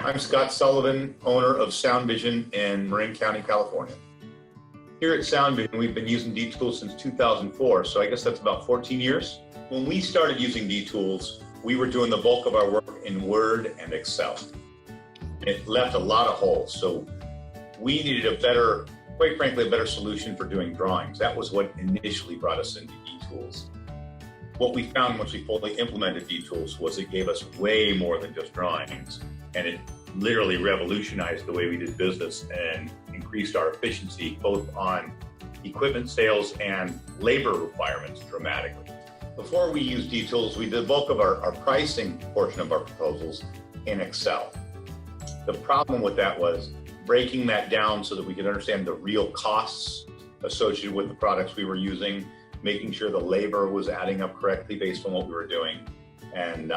I'm Scott Sullivan, owner of SoundVision in Marin County, California. Here at SoundVision, we've been using D-Tools since 2004, so I guess that's about 14 years. When we started using D-Tools, we were doing the bulk of our work in Word and Excel. It left a lot of holes, so we needed a better, quite frankly, a better solution for doing drawings. That was what initially brought us into D-Tools. What we found once we fully implemented D-Tools was it gave us way more than just drawings, and it literally revolutionized the way we did business and increased our efficiency both on equipment sales and labor requirements dramatically. Before we used D-Tools, we did the bulk of our pricing portion of our proposals in Excel. The problem with that was breaking that down so that we could understand the real costs associated with the products we were using, making sure the labor was adding up correctly based on what we were doing. And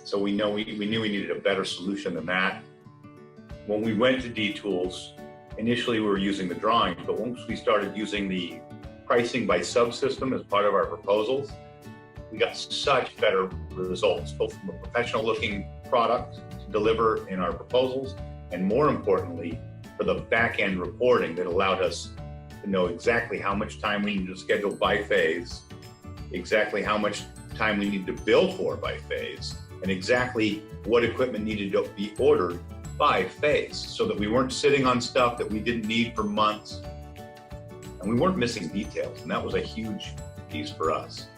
so we knew we needed a better solution than that. When we went to D-Tools, initially we were using the drawings, but once we started using the pricing by subsystem as part of our proposals, we got such better results, both from a professional looking product to deliver in our proposals, and more importantly, for the back-end reporting that allowed us to know exactly how much time we need to schedule by phase, exactly how much time we need to bill for by phase, and exactly what equipment needed to be ordered by phase, so that we weren't sitting on stuff that we didn't need for months, and we weren't missing details. And that was a huge piece for us,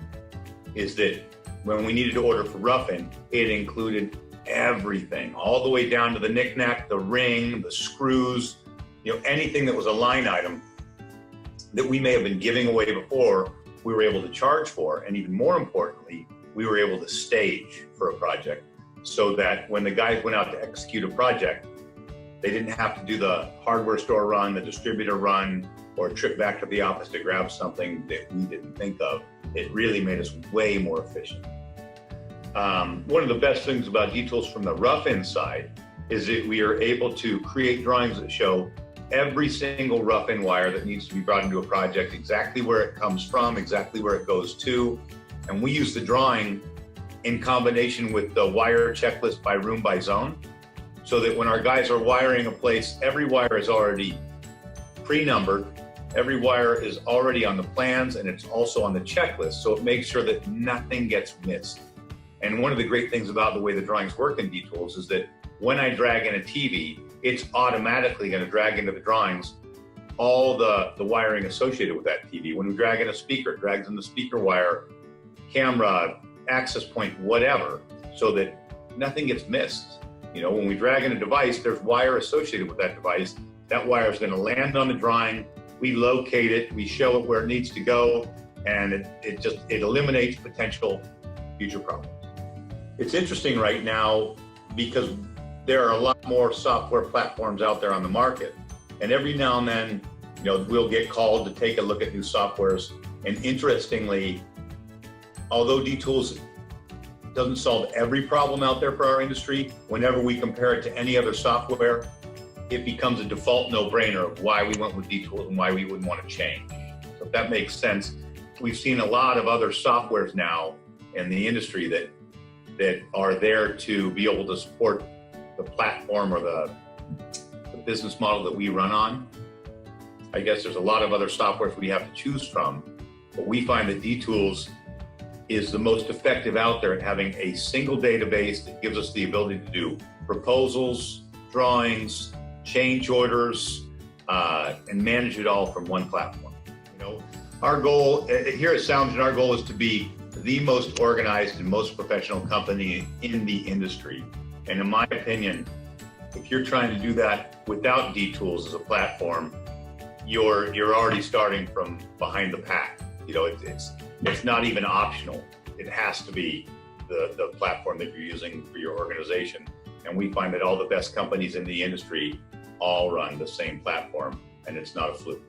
is that when we needed to order for roughing, it included everything, all the way down to the knick-knack, the ring, the screws, anything that was a line item that we may have been giving away before, we were able to charge for. And even more importantly, we were able to stage for a project so that when the guys went out to execute a project, they didn't have to do the hardware store run, the distributor run, or a trip back to the office to grab something that we didn't think of. It really made us way more efficient. One of the best things about D-Tools from the rough-in side is that we are able to create drawings that show every single rough-in wire that needs to be brought into a project, exactly where it comes from, exactly where it goes to. And we use the drawing in combination with the wire checklist by room by zone, so that when our guys are wiring a place, every wire is already pre-numbered, every wire is already on the plans, and it's also on the checklist, so it makes sure that nothing gets missed. And one of the great things about the way the drawings work in D-Tools is that when I drag in a TV, it's automatically going to drag into the drawings all the wiring associated with that TV. When we drag in a speaker, it drags in the speaker wire, camera, access point, whatever, so that nothing gets missed. When we drag in a device, there's wire associated with that device. That wire is going to land on the drawing. We locate it, we show it where it needs to go, and it eliminates potential future problems. It's interesting right now because there are a lot more software platforms out there on the market, and every now and then, we'll get called to take a look at new softwares. And interestingly, although D-Tools doesn't solve every problem out there for our industry, whenever we compare it to any other software, it becomes a default no-brainer of why we went with D-Tools and why we wouldn't want to change. So if that makes sense, we've seen a lot of other softwares now in the industry that are there to be able to support the platform or the business model that we run on. I guess there's a lot of other softwares we have to choose from, but we find that D-Tools is the most effective out there at having a single database that gives us the ability to do proposals, drawings, change orders, and manage it all from one platform. Our goal here at SoundVision, our goal is to be the most organized and most professional company in the industry. And in my opinion, if you're trying to do that without D-Tools as a platform, you're already starting from behind the pack. It's not even optional. It has to be the platform that you're using for your organization. And we find that all the best companies in the industry all run the same platform, and it's not a fluke.